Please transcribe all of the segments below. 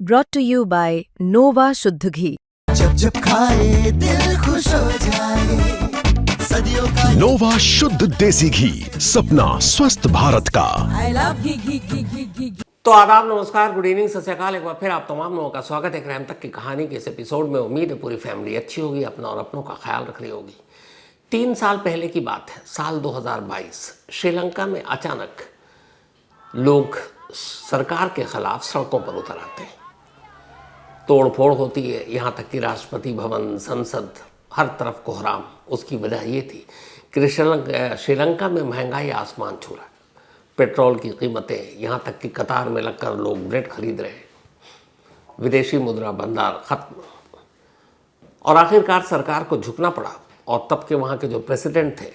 brought to you by Nova शुद्ध घी। जब जब खाए दिल खुश हो जाए, सदियों का नोवा शुद्ध देसी घी, सपना स्वस्थ भारत का। I love घी। तो आदाब, नमस्कार, गुड इवनिंग, सत श्री अकाल। एक बार फिर आप तमाम लोगों का स्वागत है क्राइम तक की कहानी के इस एपिसोड में। उम्मीद है पूरी फैमिली अच्छी होगी, अपना और अपनों का ख्याल रख रही होगी। 3 साल पहले की बात है, साल 2022। श्रीलंका में अचानक लोग सरकार के खिलाफ सड़कों पर उतर आते हैं, तोड़ फोड़ होती है, यहाँ तक कि राष्ट्रपति भवन, संसद, हर तरफ कोहराम। उसकी वजह ये थी कि श्रीलंका में महंगाई आसमान छू रहा है। पेट्रोल की कीमतें, यहाँ तक कि कतार में लगकर लोग ब्रेड खरीद रहे हैं, विदेशी मुद्रा भंडार खत्म, और आखिरकार सरकार को झुकना पड़ा। और तब के वहाँ के जो प्रेसिडेंट थे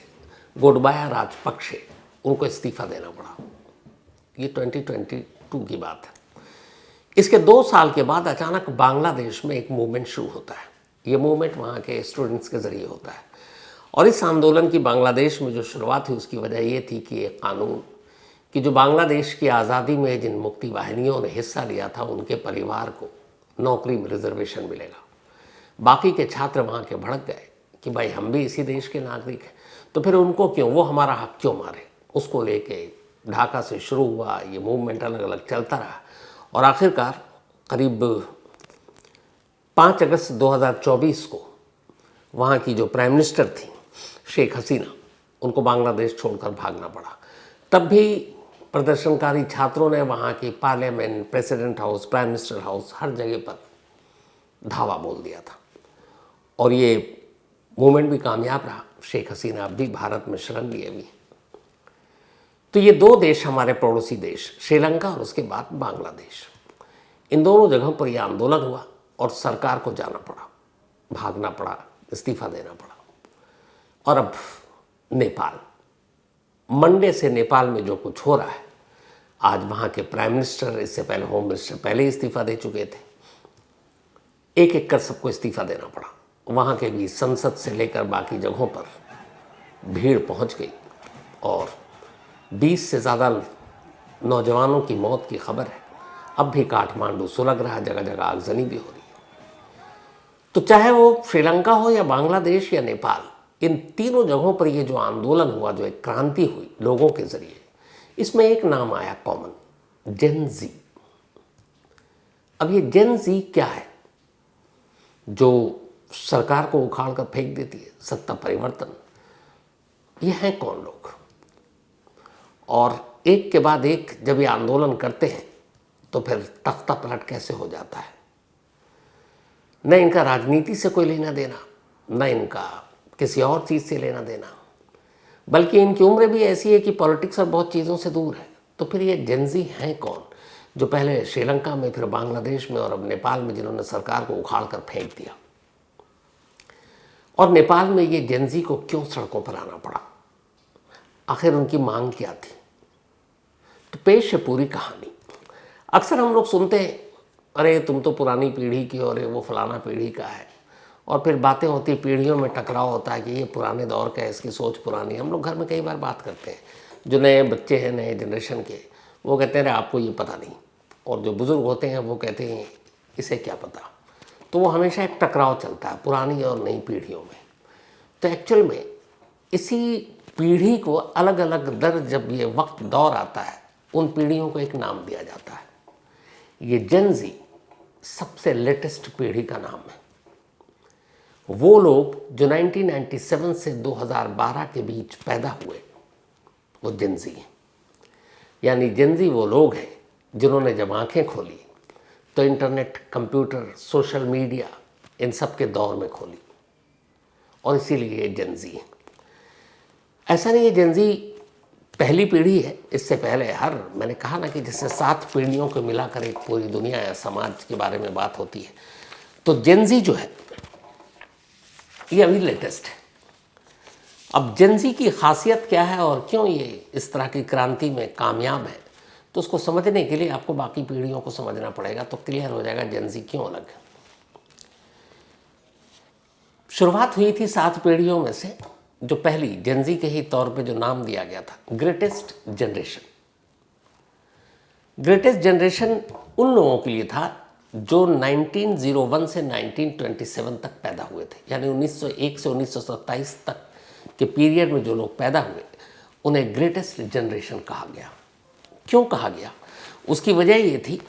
गोटबाया राजपक्षे, उनको इस्तीफा देना पड़ा। ये 2022 की बात है। इसके 2 साल के बाद अचानक बांग्लादेश में एक मूवमेंट शुरू होता है। ये मूवमेंट वहाँ के स्टूडेंट्स के ज़रिए होता है, और इस आंदोलन की बांग्लादेश में जो शुरुआत हुई उसकी वजह ये थी कि एक कानून कि जो बांग्लादेश की आज़ादी में जिन मुक्ति वाहिनियों ने हिस्सा लिया था, उनके परिवार को नौकरी में रिजर्वेशन मिलेगा। बाकी के छात्र वहाँ के भड़क गए कि भाई हम भी इसी देश के नागरिक हैं, तो फिर उनको क्यों, वो हमारा हक क्यों मारे। उसको लेके ढाका से शुरू हुआ ये मूवमेंट, अलग अलग चलता रहा, और आखिरकार करीब 5 अगस्त 2024 को वहाँ की जो प्राइम मिनिस्टर थी शेख हसीना, उनको बांग्लादेश छोड़कर भागना पड़ा। तब भी प्रदर्शनकारी छात्रों ने वहाँ की parliament, president house, prime minister house, हर जगह पर धावा बोल दिया था, और ये मूवमेंट भी कामयाब रहा। शेख हसीना अब भी भारत में शरण लिए हुई। तो ये 2 देश हमारे पड़ोसी देश, श्रीलंका और उसके बाद बांग्लादेश, इन दोनों जगहों पर यह आंदोलन हुआ और सरकार को जाना पड़ा, भागना पड़ा, इस्तीफा देना पड़ा। और अब नेपाल, मंडे से नेपाल में जो कुछ हो रहा है, आज वहाँ के प्राइम मिनिस्टर, इससे पहले होम मिनिस्टर पहले ही इस्तीफा दे चुके थे। एक एक कर सबको इस्तीफा देना पड़ा। वहाँ के भी संसद से लेकर बाकी जगहों पर भीड़ पहुँच गई, और 20 से ज़्यादा नौजवानों की मौत की खबर है। अब भी काठमांडू सुलग रहा, जगह जगह आगजनी भी हो रही है। तो चाहे वो श्रीलंका हो या बांग्लादेश या नेपाल, इन तीनों जगहों पर ये जो आंदोलन हुआ, जो एक क्रांति हुई लोगों के ज़रिए, इसमें एक नाम आया कॉमन, जेन ज़ी। अब ये जेन ज़ी क्या है जो सरकार को उखाड़ कर फेंक देती है, सत्ता परिवर्तन? ये हैं कौन लोग? और एक के बाद एक जब ये आंदोलन करते हैं तो फिर तख्ता पलट कैसे हो जाता है? न इनका राजनीति से कोई लेना देना, न इनका किसी और चीज़ से लेना देना, बल्कि इनकी उम्र भी ऐसी है कि पॉलिटिक्स और बहुत चीज़ों से दूर है। तो फिर ये जेन ज़ी हैं कौन, जो पहले श्रीलंका में, फिर बांग्लादेश में और अब नेपाल में जिन्होंने सरकार को उखाड़ कर फेंक दिया? और नेपाल में ये जेन ज़ी को क्यों सड़कों पर आना पड़ा? आखिर उनकी मांग क्या थी? तो पेश है पूरी कहानी। अक्सर हम लोग सुनते हैं, अरे तुम तो पुरानी पीढ़ी की हो, अरे वो फलाना पीढ़ी का है, और फिर बातें होती, पीढ़ियों में टकराव होता है कि ये पुराने दौर का है, इसकी सोच पुरानी। हम लोग घर में कई बार बात करते हैं, जो नए बच्चे हैं, नए जनरेशन के, वो कहते हैं अरे आपको ये पता नहीं, और जो बुज़ुर्ग होते हैं वो कहते हैं इसे क्या पता। तो वो हमेशा एक टकराव चलता है पुरानी और नई पीढ़ियों में। तो एक्चुअल में इसी पीढ़ी को अलग अलग दर, जब ये वक्त दौर आता है, उन पीढ़ियों को एक नाम दिया जाता है। ये जेन ज़ी सबसे लेटेस्ट पीढ़ी का नाम है। वो लोग जो 1997 से 2012 के बीच पैदा हुए, वो जेन ज़ी हैं। यानी जेन ज़ी वो लोग हैं जिन्होंने जब आंखें खोली तो इंटरनेट, कंप्यूटर, सोशल मीडिया, इन सब के दौर में खोली, और इसीलिए ये जेन ज़ी है। ऐसा नहीं है जेन ज़ी पहली पीढ़ी है, इससे पहले मैंने कहा ना कि जैसे 7 पीढ़ियों को मिलाकर एक पूरी दुनिया या समाज के बारे में बात होती है, तो जेन ज़ी जो है ये अभी लेटेस्ट है। अब जेन ज़ी की खासियत क्या है और क्यों ये इस तरह की क्रांति में कामयाब है, तो उसको समझने के लिए आपको बाकी पीढ़ियों को समझना पड़ेगा, तो क्लियर हो जाएगा जेन ज़ी क्यों अलग है। शुरुआत हुई थी 7 पीढ़ियों में से, जो पहली जेन ज़ी के ही तौर पे जो नाम दिया गया था, ग्रेटेस्ट जनरेशन। ग्रेटेस्ट जनरेशन उन लोगों के लिए था जो 1901 से 1927 तक पैदा हुए थे, यानी 1901 से 1927 तक के पीरियड में जो लोग पैदा हुए उन्हें ग्रेटेस्ट जनरेशन कहा गया। क्यों कहा गया? उसकी वजह ये थी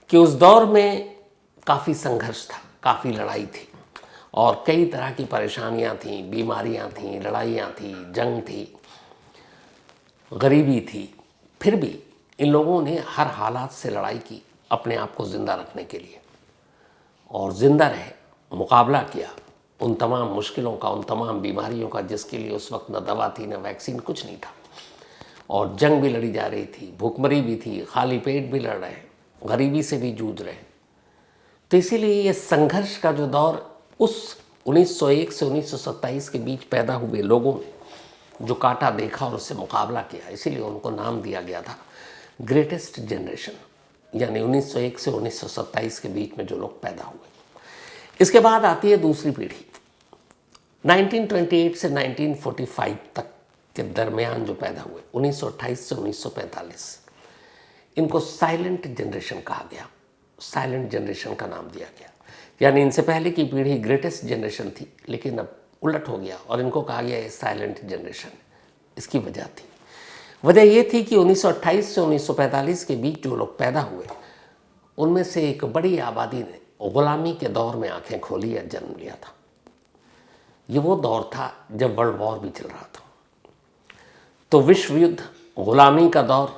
कि उस दौर में काफ़ी संघर्ष था, काफ़ी लड़ाई थी और कई तरह की परेशानियां थीं, बीमारियां थीं, लड़ाइयाँ थीं, जंग थी, गरीबी थी। फिर भी इन लोगों ने हर हालात से लड़ाई की अपने आप को ज़िंदा रखने के लिए, और ज़िंदा रहे, मुकाबला किया उन तमाम मुश्किलों का, उन तमाम बीमारियों का जिसके लिए उस वक्त न दवा थी, न वैक्सीन, कुछ नहीं था। और जंग भी लड़ी जा रही थी, भूखमरी भी थी, खाली पेट भी लड़ रहे, गरीबी से भी जूझ रहे। तो इसीलिए ये संघर्ष का जो दौर उस 1901 से 1927 के बीच पैदा हुए लोगों ने जो काटा देखा और उससे मुकाबला किया, इसीलिए उनको नाम दिया गया था ग्रेटेस्ट जनरेशन, यानी 1901 से 1927 के बीच में जो लोग पैदा हुए। इसके बाद आती है दूसरी पीढ़ी, 1928 से 1945 तक के दरमियान जो पैदा हुए, 1928 से 1945, इनको साइलेंट जनरेशन कहा गया, साइलेंट जनरेशन का नाम दिया गया। यानी इनसे पहले की पीढ़ी ग्रेटेस्ट जनरेशन थी, लेकिन अब उलट हो गया और इनको कहा गया ये साइलेंट जनरेशन। इसकी वजह ये थी कि 1928 से 1945 के बीच जो लोग पैदा हुए उनमें से एक बड़ी आबादी ने गुलामी के दौर में आंखें खोली या जन्म लिया था। ये वो दौर था जब वर्ल्ड वॉर भी चल रहा था, तो विश्व युद्ध, गुलामी का दौर,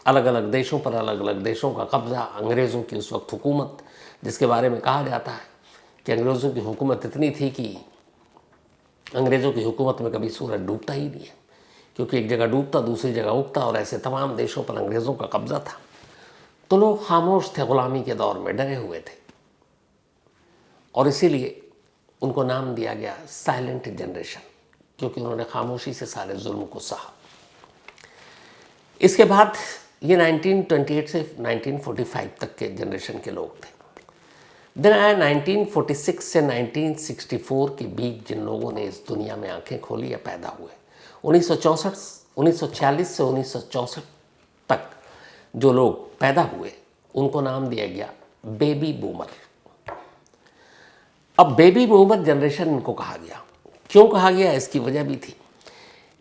अलग अलग देशों पर अलग अलग देशों का कब्जा, अंग्रेज़ों की उस वक्त हुकूमत, जिसके बारे में कहा जाता है कि अंग्रेज़ों की हुकूमत इतनी थी कि अंग्रेज़ों की हुकूमत में कभी सूरज डूबता ही नहीं है, क्योंकि एक जगह डूबता दूसरी जगह उगता, और ऐसे तमाम देशों पर अंग्रेज़ों का कब्जा था। तो लोग खामोश थे, गुलामी के दौर में डरे हुए थे, और इसीलिए उनको नाम दिया गया साइलेंट जनरेशन, क्योंकि उन्होंने खामोशी से सारे जुल्म को सहा। इसके बाद ये 1928 से 1945 तक के जनरेशन के लोग थे। दिन आया 1946 से 1964 के बीच जिन लोगों ने इस दुनिया में आंखें खोली या पैदा हुए, 1946 से 1964 तक जो लोग पैदा हुए उनको नाम दिया गया बेबी बूमर। अब बेबी बूमर जनरेशन इनको कहा गया। क्यों कहा गया? इसकी वजह भी थी।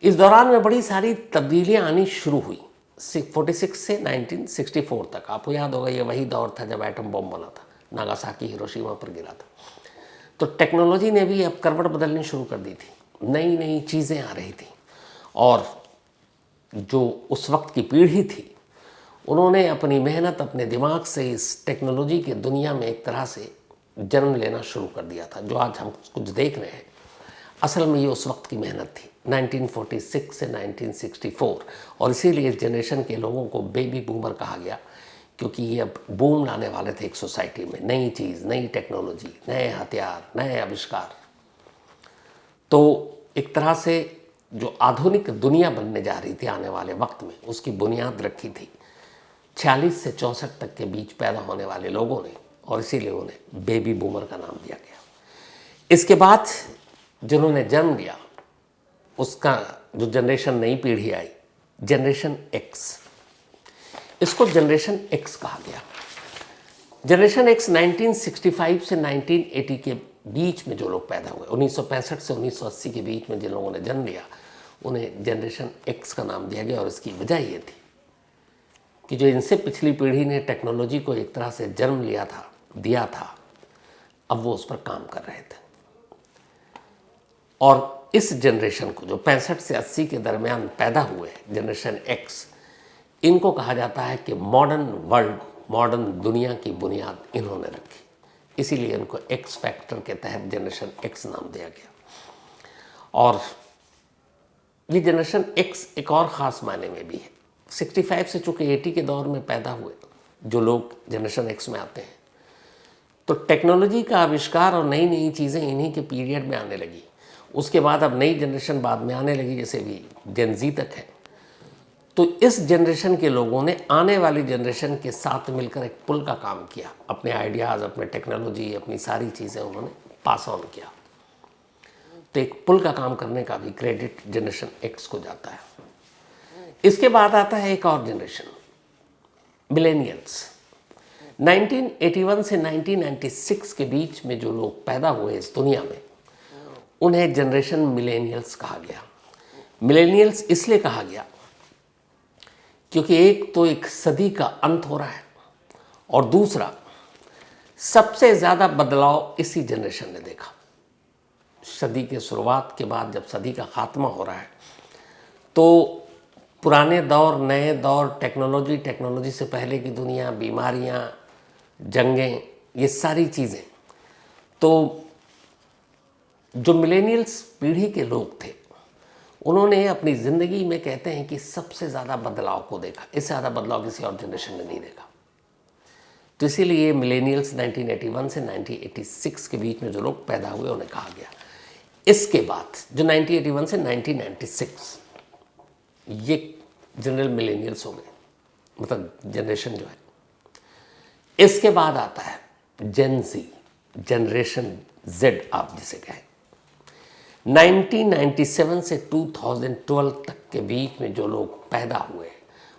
इस दौरान में बड़ी सारी तब्दीलियां आनी शुरू हुई 46 से 1964 तक। आपको याद होगा ये वही दौर था जब एटम बम बना था, नागासाकी हिरोशिमा पर गिरा था। तो टेक्नोलॉजी ने भी अब करवट बदलनी शुरू कर दी थी, नई नई चीज़ें आ रही थी, और जो उस वक्त की पीढ़ी थी उन्होंने अपनी मेहनत, अपने दिमाग से इस टेक्नोलॉजी के दुनिया में एक तरह से जन्म लेना शुरू कर दिया था। जो आज हम कुछ देख रहे हैं, असल में ये उस वक्त की मेहनत थी, 1946 से 1964, और इसीलिए इस जनरेशन के लोगों को बेबी बूमर कहा गया, क्योंकि ये अब बूम लाने वाले थे एक सोसाइटी में, नई चीज़, नई टेक्नोलॉजी, नए हथियार, नए आविष्कार। तो एक तरह से जो आधुनिक दुनिया बनने जा रही थी आने वाले वक्त में, उसकी बुनियाद रखी थी 46 से 64 तक के बीच पैदा होने वाले लोगों ने, और इसीलिए उन्हें बेबी बूमर का नाम दिया गया। इसके बाद जिन्होंने जन्म लिया, उसका जो जनरेशन, नई पीढ़ी आई, जनरेशन एक्स, इसको जनरेशन एक्स कहा गया। जनरेशन एक्स 1965 से 1980 के बीच में जो लोग पैदा हुए, 1965 से 1980 के बीच में जिन लोगों ने जन्म लिया, उन्हें जनरेशन एक्स का नाम दिया गया। और इसकी वजह ये थी कि जो इनसे पिछली पीढ़ी ने टेक्नोलॉजी को एक तरह से जन्म दिया था, अब वो उस पर काम कर रहे थे। और इस जनरेशन को, जो 65 से 80 के दरमियान पैदा हुए, जनरेशन एक्स, इनको कहा जाता है कि मॉडर्न वर्ल्ड, मॉडर्न दुनिया की बुनियाद इन्होंने रखी। इसीलिए इनको एक्स फैक्टर के तहत जनरेशन एक्स नाम दिया गया। और ये जनरेशन एक्स एक और ख़ास मायने में भी है। 65 से चूँकि 80 के दौर में पैदा हुए जो लोग जनरेशन एक्स में आते हैं, तो टेक्नोलॉजी का आविष्कार और नई नई चीज़ें इन्हीं के पीरियड में आने लगी। उसके बाद अब नई जनरेशन बाद में आने लगी, जैसे भी जेन ज़ी तक है। तो इस जनरेशन के लोगों ने आने वाली जनरेशन के साथ मिलकर एक पुल का काम किया। अपने आइडियाज़, अपने टेक्नोलॉजी, अपनी सारी चीज़ें उन्होंने पास ऑन किया। तो एक पुल का काम करने का भी क्रेडिट जनरेशन एक्स को जाता है। इसके बाद आता है एक और जनरेशन, मिलेनियल्स। 1981 से 1996 के बीच में जो लोग पैदा हुए इस दुनिया में, उन्हें जनरेशन मिलेनियल्स कहा गया। मिलेनियल्स इसलिए कहा गया क्योंकि एक तो एक सदी का अंत हो रहा है, और दूसरा सबसे ज़्यादा बदलाव इसी जनरेशन ने देखा। सदी के शुरुआत के बाद जब सदी का खात्मा हो रहा है, तो पुराने दौर, नए दौर, टेक्नोलॉजी से पहले की दुनिया, बीमारियां, जंगें, ये सारी चीज़ें, तो जो मिलेनियल्स पीढ़ी के लोग थे, उन्होंने अपनी ज़िंदगी में, कहते हैं कि सबसे ज़्यादा बदलाव को देखा। इससे ज़्यादा बदलाव किसी और जनरेशन ने नहीं देखा। तो इसीलिए मिलेनियल्स 1981 से 1986 के बीच में जो लोग पैदा हुए उन्हें कहा गया। इसके बाद जो 1981 से 1996, ये जनरल मिलेनियल्स हो गए, मतलब जनरेशन जो है। इसके बाद आता है जेन ज़ी, जनरेशन जेड आप जिसे कहें। 1997 से 2012 तक के बीच में जो लोग पैदा हुए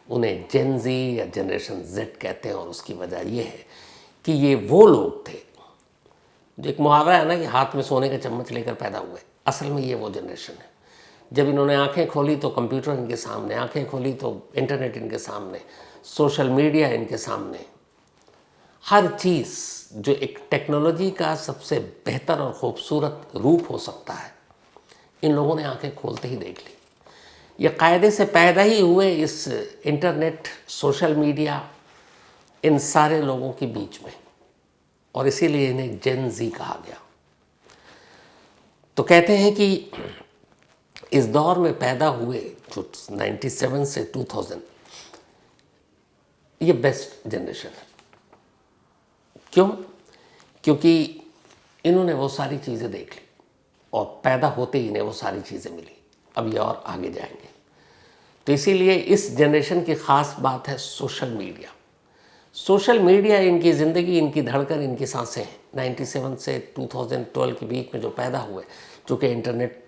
उन्हें जेन ज़ी या जनरेशन जेड कहते हैं। और उसकी वजह ये है कि ये वो लोग थे, जो एक मुहावरा है ना कि हाथ में सोने का चम्मच लेकर पैदा हुए, असल में ये वो जनरेशन है। जब इन्होंने आंखें खोली तो कंप्यूटर इनके सामने, आंखें खोली तो इंटरनेट इनके सामने, सोशल मीडिया इनके सामने, हर चीज़ जो एक टेक्नोलॉजी का सबसे बेहतर और ख़ूबसूरत रूप हो सकता है, इन लोगों ने आंखें खोलते ही देख ली। ये कायदे से पैदा ही हुए इस इंटरनेट, सोशल मीडिया, इन सारे लोगों के बीच में, और इसीलिए इन्हें जेन ज़ी कहा गया। तो कहते हैं कि इस दौर में पैदा हुए जो 97 से 2000, ये बेस्ट जनरेशन है। क्यों? क्योंकि इन्होंने वो सारी चीज़ें देख ली और पैदा होते ही इन्हें वो सारी चीज़ें मिली। अब ये और आगे जाएंगे। तो इसीलिए इस जनरेशन की ख़ास बात है सोशल मीडिया। सोशल मीडिया इनकी ज़िंदगी, इनकी धड़कन, इनकी सांसें हैं। 97 से 2012 के बीच में जो पैदा हुए, चूँकि इंटरनेट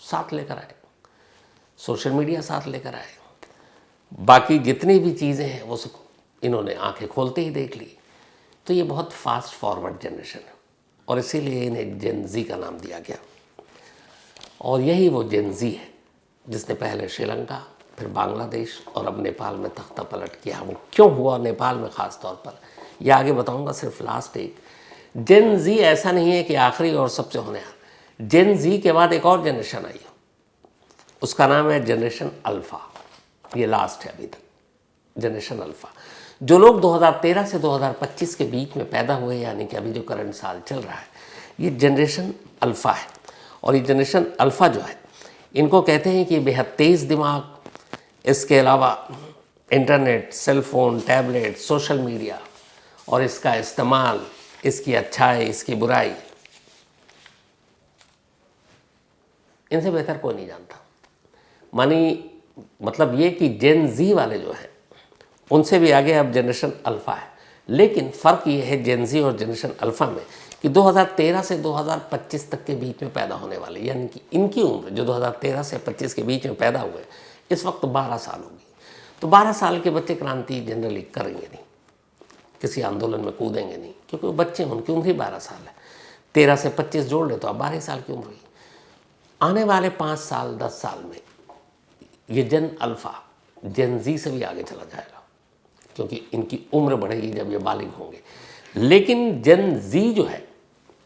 साथ लेकर आए, सोशल मीडिया साथ लेकर आए, बाकी जितनी भी चीज़ें हैं वो सब इन्होंने आंखें खोलते ही देख ली। तो ये बहुत फास्ट फॉरवर्ड जनरेशन है, और इसीलिए इन्हें जेन ज़ी का नाम दिया गया। और यही वो जेन ज़ी है जिसने पहले श्रीलंका, फिर बांग्लादेश और अब नेपाल में तख्ता पलट किया। वो क्यों हुआ नेपाल में ख़ास तौर पर, यह आगे बताऊंगा। सिर्फ लास्ट एक जेन ज़ी ऐसा नहीं है कि आखिरी और सबसे होनहार। जेन ज़ी के बाद एक और जनरेशन आई, उसका नाम है जनरेशन अल्फ़ा। ये लास्ट है अभी तक, जनरेशन अल्फ़ा। जो लोग 2013 से 2025 के बीच में पैदा हुए, यानी कि अभी जो करंट साल चल रहा है, ये जनरेशन अल्फ़ा है। और ये जनरेशन अल्फ़ा जो है, इनको कहते हैं कि बेहद तेज़ दिमाग, इसके अलावा internet, cellphone, tablet, social media और इसका इस्तेमाल, इसकी अच्छाई, इसकी बुराई, इनसे बेहतर कोई नहीं जानता। मतलब ये कि जेन ज़ी वाले जो हैं उनसे भी आगे अब जनरेशन अल्फ़ा है। लेकिन फ़र्क ये है जेन ज़ी और जनरेशन अल्फ़ा में कि 2013 से 2025 तक के बीच में पैदा होने वाले, यानी कि इनकी उम्र जो 2013 से 25 के बीच में पैदा हुए, इस वक्त 12 साल होगी। तो 12 साल के बच्चे क्रांति जनरली करेंगे नहीं, किसी आंदोलन में कूदेंगे नहीं, क्योंकि वो बच्चे हैं, उनकी उम्र ही 12 साल है। 13 से 25 जोड़ ले तो अब 12 साल की उम्र हुई। आने वाले 5 साल 10 साल में ये जेन अल्फ़ा जेन ज़ी से भी आगे चला जाएगा, क्योंकि इनकी उम्र बढ़ेगी जब ये बालिग होंगे। लेकिन जेन ज़ी जो है,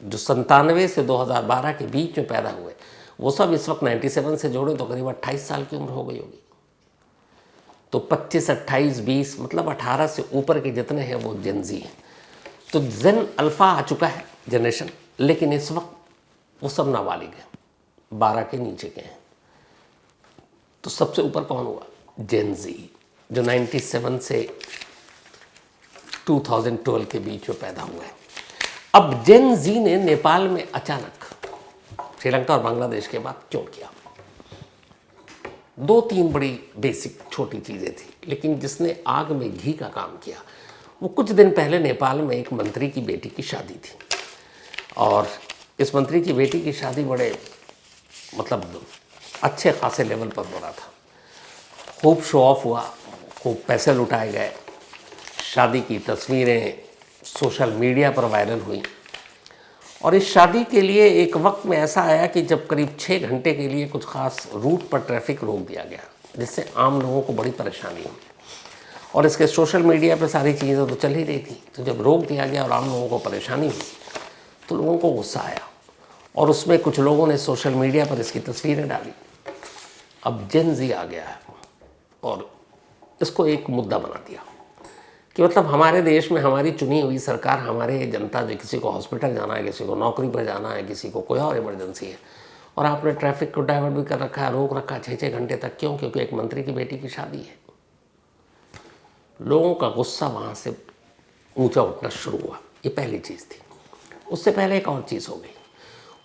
जो 97 से 2012 के बीच में पैदा हुए, वो सब इस वक्त 97 से जोड़े तो करीब 28 साल की उम्र हो गई होगी। तो 25, 28, 20 मतलब 18 से ऊपर के जितने हैं वो जेन ज़ी हैं। तो जेन अल्फ़ा आ चुका है जनरेशन, लेकिन इस वक्त वो सब नाबालिग हैं, 12 के नीचे के हैं। तो सबसे ऊपर कौन हुआ? जेन ज़ी, जो 97 से 2012 के बीच में पैदा हुआ है। अब जेन ज़ी ने नेपाल में अचानक श्रीलंका और बांग्लादेश के बाद क्यों किया? 2-3 बड़ी बेसिक छोटी चीज़ें थी, लेकिन जिसने आग में घी का काम किया वो कुछ दिन पहले नेपाल में एक मंत्री की बेटी की शादी थी, और इस मंत्री की बेटी की शादी बड़े अच्छे खासे लेवल पर हो रहा था। खूब शो ऑफ हुआ, खूब पैसे लुटाए गए, शादी की तस्वीरें सोशल मीडिया पर वायरल हुई और इस शादी के लिए एक वक्त में ऐसा आया कि जब करीब 6 घंटे के लिए कुछ खास रूट पर ट्रैफिक रोक दिया गया, जिससे आम लोगों को बड़ी परेशानी हुई। और इसके सोशल मीडिया पर सारी चीज़ें तो चल ही रही थी, तो जब रोक दिया गया और आम लोगों को परेशानी हुई तो लोगों को गुस्सा आया और उसमें कुछ लोगों ने सोशल मीडिया पर इसकी तस्वीरें डाली। अब जेन ज़ी आ गया है और इसको एक मुद्दा बना दिया कि मतलब हमारे देश में हमारी चुनी हुई सरकार, हमारे जनता, जो किसी को हॉस्पिटल जाना है, किसी को नौकरी पर जाना है, किसी को कोई और इमरजेंसी है, और आपने ट्रैफिक को डाइवर्ट भी कर रखा है, रोक रखा है 6-6 घंटे तक। क्यों? क्योंकि एक मंत्री की बेटी की शादी है। लोगों का गुस्सा वहाँ से ऊंचा उठना शुरू हुआ। ये पहली चीज़ थी। उससे पहले एक और चीज़ हो गई।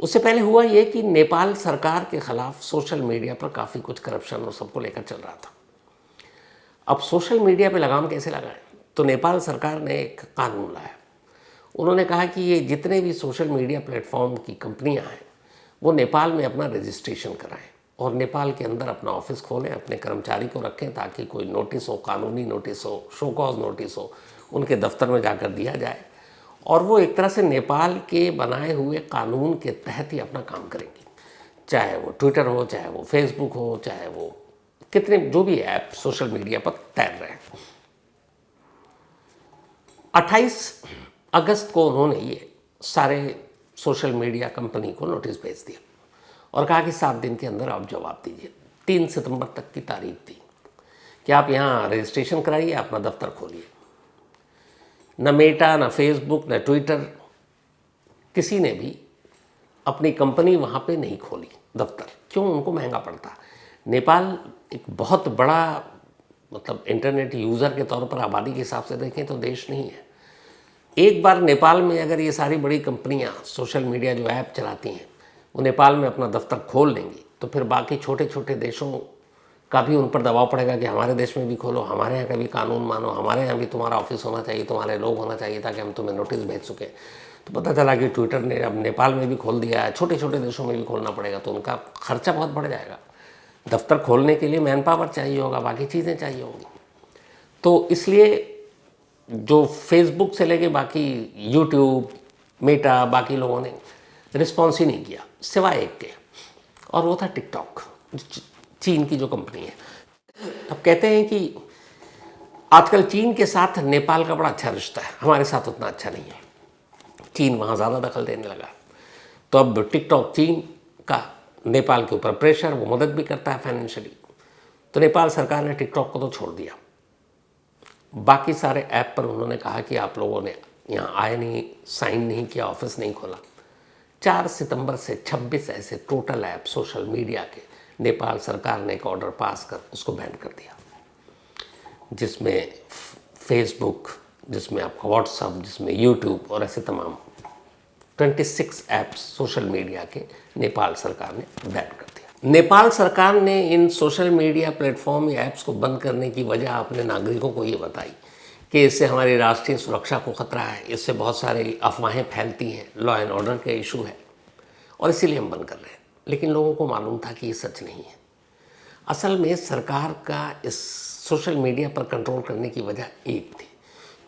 उससे पहले हुआ ये कि नेपाल सरकार के ख़िलाफ़ सोशल मीडिया पर काफ़ी कुछ करप्शन और सबको लेकर चल रहा था। अब सोशल मीडिया पे लगाम कैसे लगाएं? तो नेपाल सरकार ने एक कानून लाया। उन्होंने कहा कि ये जितने भी सोशल मीडिया प्लेटफॉर्म की कंपनियां हैं वो नेपाल में अपना रजिस्ट्रेशन कराएं और नेपाल के अंदर अपना ऑफिस खोलें, अपने कर्मचारी को रखें ताकि कोई नोटिस हो, कानूनी नोटिस हो, शो कॉज नोटिस हो, उनके दफ्तर में जाकर दिया जाए और वो एक तरह से नेपाल के बनाए हुए कानून के तहत ही अपना काम करेंगी। चाहे वो ट्विटर हो, चाहे वो फेसबुक हो, चाहे वो कितने जो भी ऐप सोशल मीडिया पर तैर रहे हैं। 28 अगस्त को उन्होंने ये सारे सोशल मीडिया कंपनी को नोटिस भेज दिया और कहा कि 7 दिन के अंदर आप जवाब दीजिए। 3 सितंबर तक की तारीख थी कि आप यहाँ रजिस्ट्रेशन कराइए, अपना दफ्तर खोलिए। न मेटा, न फेसबुक, न ट्विटर, किसी ने भी अपनी कंपनी वहाँ पे नहीं खोली दफ्तर। क्यों? उनको महंगा पड़ता। नेपाल एक बहुत बड़ा मतलब इंटरनेट यूज़र के तौर पर आबादी के हिसाब से देखें तो देश नहीं है। एक बार नेपाल में अगर ये सारी बड़ी कंपनियां सोशल मीडिया जो ऐप चलाती हैं वो नेपाल में अपना दफ्तर खोल लेंगी तो फिर बाकी छोटे छोटे देशों का भी उन पर दबाव पड़ेगा कि हमारे देश में भी खोलो, हमारे यहाँ का भी कानून मानो, हमारे यहाँ भी तुम्हारा ऑफिस होना चाहिए, तुम्हारे लोग होना चाहिए ताकि हम तुम्हें नोटिस भेज सकें। तो पता चला कि ट्विटर ने अब नेपाल में भी खोल दिया है, छोटे छोटे देशों में भी खोलना पड़ेगा, तो उनका खर्चा बहुत बढ़ जाएगा। दफ्तर खोलने के लिए मैन पावर चाहिए होगा, बाकी चीज़ें चाहिए होंगी। तो इसलिए जो फेसबुक से लेके बाकी यूट्यूब, मेटा, बाकी लोगों ने रिस्पॉन्स ही नहीं किया सिवाय एक के, और वो था टिकटॉक, चीन की जो कंपनी है। अब कहते हैं कि आजकल चीन के साथ नेपाल का बड़ा अच्छा रिश्ता है, हमारे साथ उतना अच्छा नहीं है। चीन वहाँ ज़्यादा दखल देने लगा, तो अब टिकटॉक चीन का नेपाल के ऊपर प्रेशर, वो मदद भी करता है फाइनेंशियली। तो नेपाल सरकार ने टिकटॉक को तो छोड़ दिया, बाकी सारे ऐप पर उन्होंने कहा कि आप लोगों ने यहाँ आए नहीं, साइन नहीं किया, ऑफिस नहीं खोला। 4 सितंबर से 26 ऐसे टोटल ऐप सोशल मीडिया के नेपाल सरकार ने एक ऑर्डर पास कर उसको बैन कर दिया, जिसमें फेसबुक, जिसमें आपका व्हाट्सअप, जिसमें यूट्यूब और ऐसे तमाम 26 ऐप्स सोशल मीडिया के नेपाल सरकार ने बैन कर दिया। नेपाल सरकार ने इन सोशल मीडिया प्लेटफॉर्म या ऐप्स को बंद करने की वजह अपने नागरिकों को ये बताई कि इससे हमारी राष्ट्रीय सुरक्षा को खतरा है, इससे बहुत सारी अफवाहें फैलती हैं, लॉ एंड ऑर्डर के इशू है और इसीलिए हम बंद कर रहे हैं। लेकिन लोगों को मालूम था कि ये सच नहीं है। असल में सरकार का इस सोशल मीडिया पर कंट्रोल करने की वजह एक थी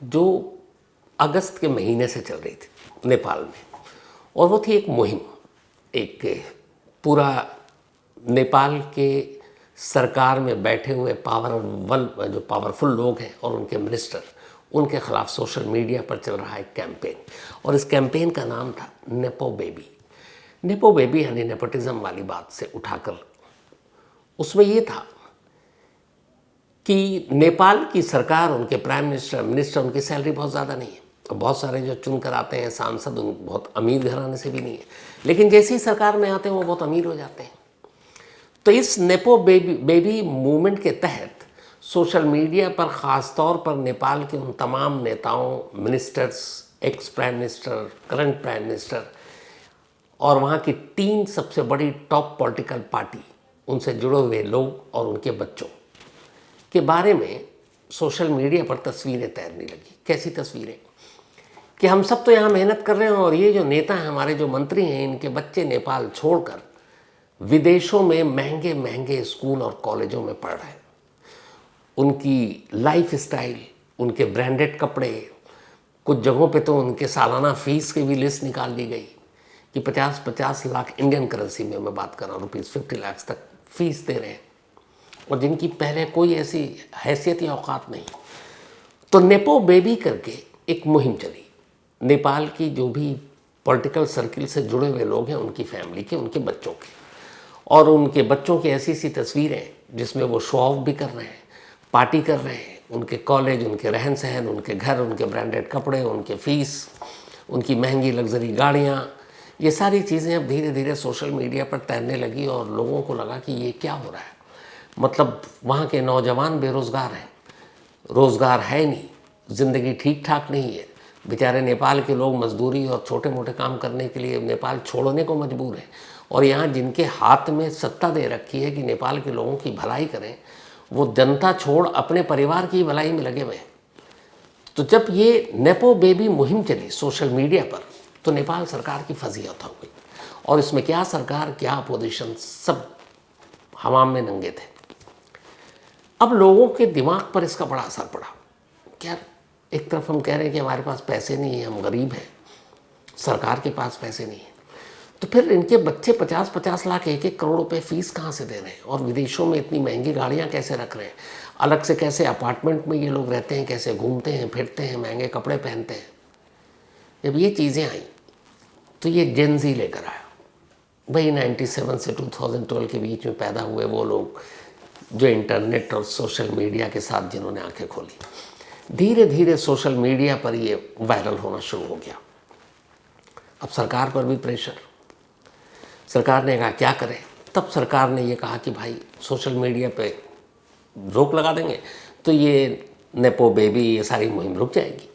जो अगस्त के महीने से चल रही थी नेपाल में, और वो थी एक मुहिम। एक पूरा नेपाल के सरकार में बैठे हुए जो पावरफुल लोग हैं और उनके मिनिस्टर, उनके खिलाफ सोशल मीडिया पर चल रहा एक कैंपेन, और इस कैंपेन का नाम था नेपो बेबी। नेपो बेबी यानी नेपोटिज्म वाली बात से उठाकर उसमें ये था कि नेपाल की सरकार, उनके प्राइम मिनिस्टर, उनकी सैलरी बहुत ज़्यादा नहीं है। और बहुत सारे जो चुन कर आते हैं सांसद, उन बहुत अमीर घराने से भी नहीं है, लेकिन जैसे ही सरकार में आते हैं वो बहुत अमीर हो जाते हैं। तो इस नेपो बेबी मूवमेंट के तहत सोशल मीडिया पर ख़ास तौर पर नेपाल के उन तमाम नेताओं, ministers, ex prime minister, current prime minister और वहाँ की 3 सबसे बड़ी टॉप पॉलिटिकल पार्टी, उनसे जुड़े हुए लोग और उनके बच्चों के बारे में सोशल मीडिया पर तस्वीरें तैरने लगी। कैसी तस्वीरें कि हम सब तो यहाँ मेहनत कर रहे हैं और ये जो नेता हैं, हमारे जो मंत्री हैं, इनके बच्चे नेपाल छोड़कर विदेशों में महंगे महंगे स्कूल और कॉलेजों में पढ़ रहे हैं। उनकी लाइफ स्टाइल उनके ब्रांडेड कपड़े, कुछ जगहों पे तो उनके सालाना फीस की भी लिस्ट निकाल दी गई कि 50-50 लाख इंडियन करेंसी में मैं बात कर रहा हूँ, ₹50 लाख तक फीस दे रहे हैं, और जिनकी पहले कोई ऐसी हैसियत या औकात नहीं। तो नेपो बेबी करके एक मुहिम चली। नेपाल की जो भी पॉलिटिकल सर्किल से जुड़े हुए लोग हैं, उनकी फैमिली के, उनके बच्चों के, और उनके बच्चों की ऐसी ऐसी तस्वीरें जिसमें वो शो ऑफ भी कर रहे हैं, पार्टी कर रहे हैं, उनके कॉलेज, उनके रहन सहन, उनके घर, उनके ब्रांडेड कपड़े, उनके फीस, उनकी महंगी लग्जरी गाड़ियाँ, ये सारी चीज़ें अब धीरे धीरे सोशल मीडिया पर तैरने लगी और लोगों को लगा कि ये क्या हो रहा है। मतलब वहाँ के नौजवान बेरोज़गार हैं, रोज़गार है नहीं, ज़िंदगी ठीक ठाक नहीं है, बेचारे नेपाल के लोग मजदूरी और छोटे मोटे काम करने के लिए नेपाल छोड़ने को मजबूर हैं, और यहाँ जिनके हाथ में सत्ता दे रखी है कि नेपाल के लोगों की भलाई करें, वो जनता छोड़ अपने परिवार की भलाई में लगे हुए हैं। तो जब ये नेपो बेबी मुहिम चली सोशल मीडिया पर, तो नेपाल सरकार की फजीहत हो गई, और इसमें क्या सरकार क्या अपोजिशन सब हमाम में नंगे थे। अब लोगों के दिमाग पर इसका बड़ा असर पड़ा। क्या एक तरफ हम कह रहे हैं कि हमारे पास पैसे नहीं है, हम गरीब हैं, सरकार के पास पैसे नहीं है, तो फिर इनके बच्चे 50-50 लाख 1-1 करोड़ रुपए फीस कहाँ से दे रहे हैं, और विदेशों में इतनी महंगी गाड़ियाँ कैसे रख रहे हैं, अलग से कैसे अपार्टमेंट में ये लोग रहते हैं, कैसे घूमते हैं फिरते हैं, महंगे कपड़े पहनते हैं। जब ये चीज़ें आई तो ये जेन ज़ी लेकर आया। भाई 97 से 2012 के बीच में पैदा हुए वो लोग जो इंटरनेट और सोशल मीडिया के साथ जिन्होंने आंखें खोली, धीरे धीरे सोशल मीडिया पर ये वायरल होना शुरू हो गया। अब सरकार पर भी प्रेशर, सरकार ने कहा क्या करें। तब सरकार ने ये कहा कि भाई सोशल मीडिया पे रोक लगा देंगे तो ये नेपो बेबी ये सारी मुहिम रुक जाएगी,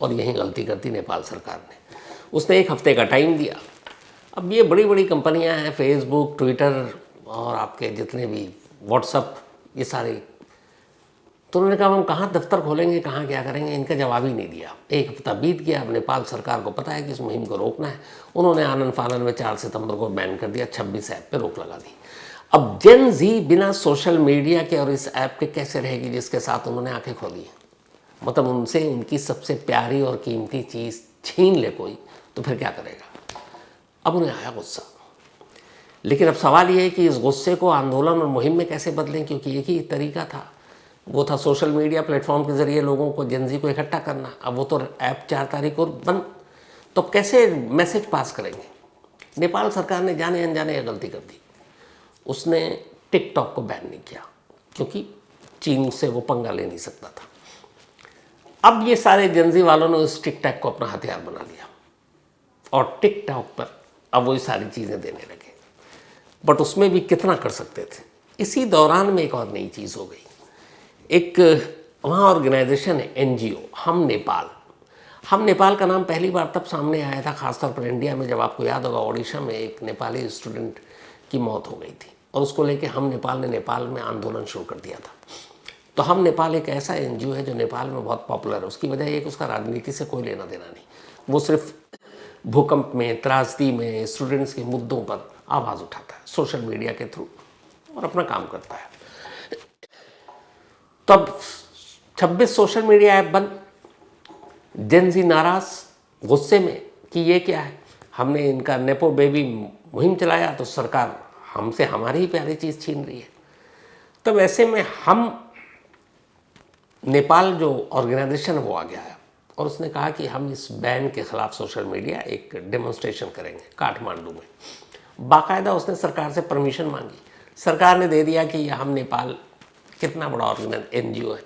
और यही गलती करती नेपाल सरकार ने। उसने 1 हफ्ते का टाइम दिया। अब ये बड़ी बड़ी कंपनियां हैं, फेसबुक, ट्विटर और आपके जितने भी व्हाट्सअप, ये सारे, तो उन्होंने कहा हम कहाँ दफ्तर खोलेंगे, कहाँ क्या करेंगे, इनका जवाब ही नहीं दिया। 1 हफ्ता बीत गया। अब नेपाल सरकार को पता है कि इस मुहिम को रोकना है, उन्होंने आनन फानन में 4 सितंबर को बैन कर दिया, 26 ऐप पे रोक लगा दी। अब जेन ज़ी बिना सोशल मीडिया के और इस ऐप के कैसे रहेगी जिसके साथ उन्होंने आंखें खोली हैं। मतलब उनसे उनकी सबसे प्यारी और कीमती चीज़ छीन ले कोई, तो फिर क्या करेगा। अब उन्हें आया गुस्सा, लेकिन अब सवाल ये है कि इस गुस्से को आंदोलन और मुहिम में कैसे बदलें, क्योंकि एक ही तरीका था, वो था सोशल मीडिया प्लेटफॉर्म के ज़रिए लोगों को, जेन ज़ी को इकट्ठा करना। अब वो तो ऐप 4 तारीख को बंद, तो अब कैसे मैसेज पास करेंगे। नेपाल सरकार ने जाने अनजाने ये गलती कर दी, उसने टिकटॉक को बैन नहीं किया, क्योंकि चीन से वो पंगा ले नहीं सकता था। अब ये सारे जेन ज़ी वालों ने उस टिकटॉक को अपना हथियार बना लिया, और टिकटॉक पर अब वो सारी चीज़ें देने लगे, बट उसमें भी कितना कर सकते थे। इसी दौरान में एक और नई चीज़ हो गई। एक वहाँ ऑर्गेनाइजेशन है NGO, हम नेपाल। हम नेपाल का नाम पहली बार तब सामने आया था, खासतौर पर इंडिया में, जब आपको याद होगा ओडिशा में एक नेपाली स्टूडेंट की मौत हो गई थी, और उसको लेके हम नेपाल ने नेपाल में आंदोलन शुरू कर दिया था। तो हम नेपाल एक ऐसा NGO है जो नेपाल में बहुत पॉपुलर है। उसकी वजह ये कि उसका राजनीति से कोई लेना देना नहीं, वो सिर्फ भूकंप में, त्रासदी में, स्टूडेंट्स के मुद्दों पर आवाज़ उठाता है सोशल मीडिया के थ्रू, और अपना काम करता है। तब 26 सोशल मीडिया ऐप बंद, जेन ज़ी नाराज़, गुस्से में कि ये क्या है, हमने इनका नेपो बेबी मुहिम चलाया तो सरकार हमसे हमारी ही प्यारी चीज़ छीन रही है। तब ऐसे में हम नेपाल जो ऑर्गेनाइजेशन है वो आ गया है, और उसने कहा कि हम इस बैन के ख़िलाफ़ सोशल मीडिया एक डेमोन्स्ट्रेशन करेंगे काठमांडू में। बाकायदा उसने सरकार से परमिशन मांगी, सरकार ने दे दिया कि हम नेपाल कितना बड़ा NGO है,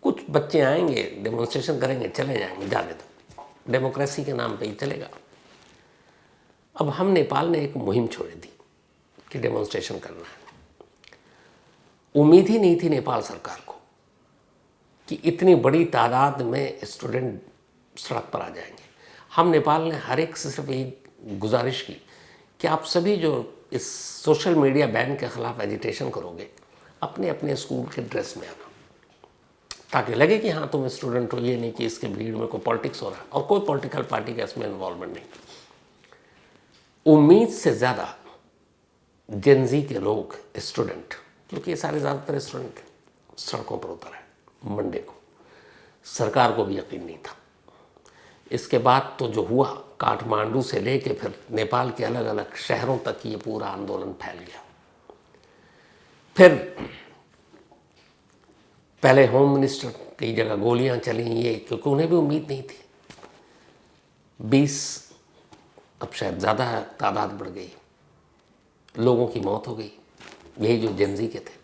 कुछ बच्चे आएंगे, डेमोन्स्ट्रेशन करेंगे, चले जाएंगे, जाने दो, डेमोक्रेसी के नाम पे ही चलेगा। अब हम नेपाल ने एक मुहिम छोड़ दी कि डेमोन्स्ट्रेशन करना है। उम्मीद ही नहीं थी नेपाल सरकार को कि इतनी बड़ी तादाद में स्टूडेंट सड़क पर आ जाएंगे। हम नेपाल ने हर एक से सिर्फ एक गुजारिश की कि आप सभी जो इस सोशल मीडिया बैन के ख़िलाफ़ एजिटेशन करोगे, अपने अपने स्कूल के ड्रेस में आना, ताकि लगे कि हाँ तुम स्टूडेंट हो, ये नहीं कि इसके भीड़ में कोई पॉलिटिक्स हो रहा है, और कोई पॉलिटिकल पार्टी का इसमें इन्वॉल्वमेंट नहीं। उम्मीद से ज़्यादा जेन ज़ी के लोग, स्टूडेंट, क्योंकि ये सारे ज़्यादातर स्टूडेंट सड़कों पर उतर है मंडे को, सरकार को भी यकीन नहीं था। इसके बाद तो जो हुआ, काठमांडू से लेके फिर नेपाल के अलग अलग शहरों तक ये पूरा आंदोलन फैल गया। फिर पहले होम मिनिस्टर की जगह गोलियां चली, ये क्योंकि उन्हें भी उम्मीद नहीं थी। 20, अब शायद ज़्यादा तादाद बढ़ गई, लोगों की मौत हो गई, यही जो जेनजी के थे।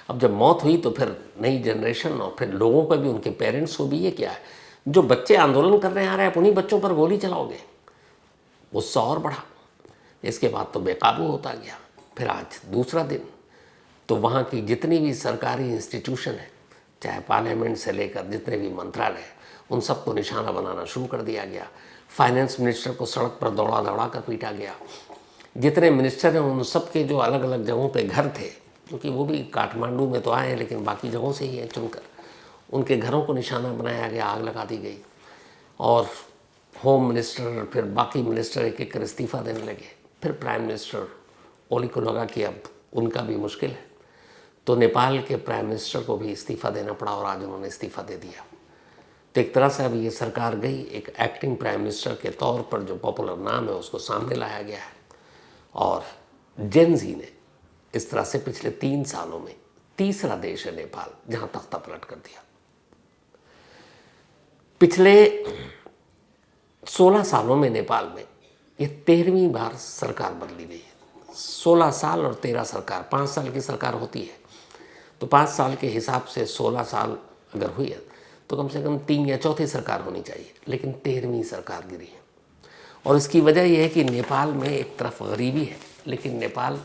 अब जब मौत हुई तो फिर नई जनरेशन और फिर लोगों पर भी, उनके पेरेंट्स को भी, ये क्या है, जो बच्चे आंदोलन करने आ रहे हैं आप उन्हीं बच्चों पर गोली चलाओगे, गुस्सा और बढ़ा। इसके बाद तो बेकाबू होता गया। फिर आज दूसरा दिन, तो वहाँ की जितनी भी सरकारी इंस्टीट्यूशन है, चाहे पार्लियामेंट से लेकर जितने भी मंत्रालय, उन सबको निशाना बनाना शुरू कर दिया गया। फाइनेंस मिनिस्टर को सड़क पर दौड़ा दौड़ा कर पीटा गया। जितने मिनिस्टर हैं उन सब के जो अलग अलग जगहों पे घर थे, क्योंकि वो भी काठमांडू में तो आए हैं लेकिन बाकी जगहों से ही हैं चुनकर, उनके घरों को निशाना बनाया गया, आग लगा दी गई। और होम मिनिस्टर, फिर बाकी मिनिस्टर एक एक कर इस्तीफ़ा देने लगे। फिर प्राइम मिनिस्टर ओली को लगा कि अब उनका भी मुश्किल है, तो नेपाल के प्राइम मिनिस्टर को भी इस्तीफ़ा देना पड़ा और आज उन्होंने इस्तीफ़ा दे दिया। तो एक तरह से अब ये सरकार गई, एक एक्टिंग प्राइम मिनिस्टर के तौर पर जो पॉपुलर नाम है उसको सामने लाया गया है। और जेनजी ने इस तरह से पिछले 3 सालों में तीसरा देश है नेपाल जहां तख्ता पलट कर दिया। पिछले 16 सालों में नेपाल में ये 13वीं बार सरकार बदली गई है। 16 साल और 13 सरकार, 5 साल की सरकार होती है, तो 5 साल के हिसाब से 16 साल अगर हुई है तो कम से कम 3 या 4थी सरकार होनी चाहिए, लेकिन 13वीं सरकार गिरी है। और इसकी वजह यह है कि नेपाल में एक तरफ गरीबी है, लेकिन नेपाल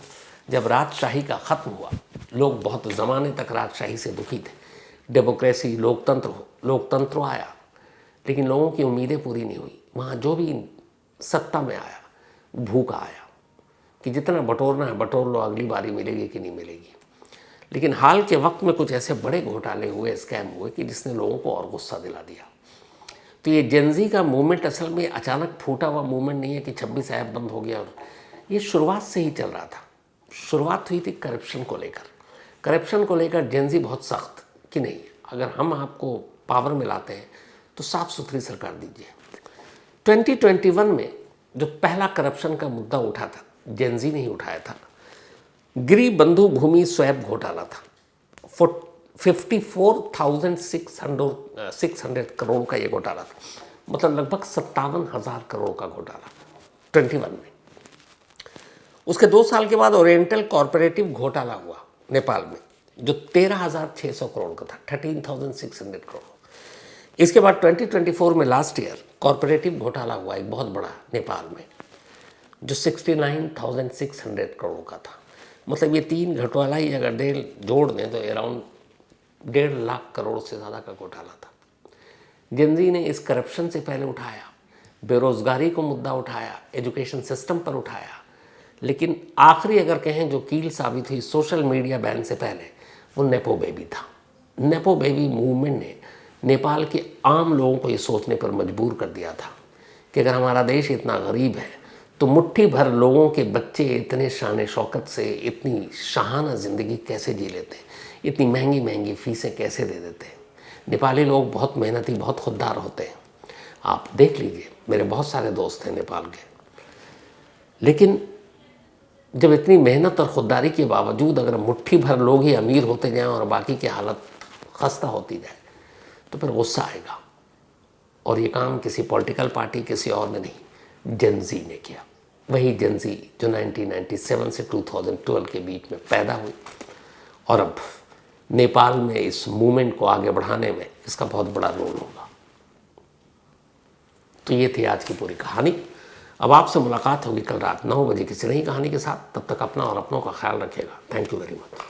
जब राजशाही का ख़त्म हुआ, लोग बहुत ज़माने तक राजशाही से दुखी थे। डेमोक्रेसी, लोकतंत्र आया, लेकिन लोगों की उम्मीदें पूरी नहीं हुई। वहाँ जो भी सत्ता में आया, भूखा आया कि जितना बटोरना है बटोर लो, अगली बारी मिलेगी कि नहीं मिलेगी। लेकिन हाल के वक्त में कुछ ऐसे बड़े घोटाले हुए, स्कैम हुए कि जिसने लोगों को और गुस्सा दिला दिया। तो ये जेनजी का मूवमेंट असल में अचानक फूटा हुआ मूवमेंट नहीं है कि 26 ऐप बंद हो गया, और ये शुरुआत से ही चल रहा था। शुरुआत हुई थी करप्शन को लेकर। करप्शन को लेकर जेनजी बहुत सख्त कि नहीं, अगर हम आपको पावर में लाते हैं तो साफ सुथरी सरकार दीजिए। 2021 में जो पहला करप्शन का मुद्दा उठा था, जेनजी ने ही उठाया था, गिरी बंधु भूमि स्वैप घोटाला था। 54,600 करोड़ का ये घोटाला था, मतलब लगभग 57,000 करोड़ का घोटाला 21 में। उसके 2 साल के बाद ओरिएंटल कॉरपोरेटिव घोटाला हुआ नेपाल में, जो 13,600 करोड़ का था, 13,600 करोड़। इसके बाद 2024 में लास्ट ईयर कॉरपोरेटिव घोटाला हुआ एक बहुत बड़ा नेपाल में, जो 69,600 करोड़ का था। मतलब ये 3 घोटाला ही अगर जोड़ दें तो अराउंड 1.5 लाख करोड़ से ज़्यादा का घोटाला था। जेनजी ने इस करप्शन से पहले उठाया, बेरोज़गारी को मुद्दा उठाया, एजुकेशन सिस्टम पर उठाया, लेकिन आखिरी अगर कहें जो कील साबित हुई सोशल मीडिया बैन से पहले, वो नेपो बेबी था। नेपो बेबी मूवमेंट ने नेपाल के आम लोगों को ये सोचने पर मजबूर कर दिया था कि अगर हमारा देश इतना गरीब है तो मुट्ठी भर लोगों के बच्चे इतने शान शौकत से इतनी शाहाना ज़िंदगी कैसे जी लेते, इतनी महंगी महंगी फ़ीसें कैसे दे देते। नेपाली लोग बहुत मेहनती, बहुत खुददार होते हैं। आप देख लीजिए, मेरे बहुत सारे दोस्त हैं नेपाल के, लेकिन जब इतनी मेहनत और खुददारी के बावजूद अगर मुट्ठी भर लोग ही अमीर होते जाएं और बाकी की हालत खस्ता होती जाए तो फिर गुस्सा आएगा। और ये काम किसी पॉलिटिकल पार्टी, किसी और ने नहीं, जेनजी ने किया। वही जेनजी जो 1997 से 2012 के बीच में पैदा हुई और अब नेपाल में इस मूवमेंट को आगे बढ़ाने में इसका बहुत बड़ा रोल होगा। तो ये थी आज की पूरी कहानी। अब आपसे मुलाकात होगी कल रात 9 बजे किसी नई कहानी के साथ। तब तक अपना और अपनों का ख्याल रखिएगा। Thank you very much.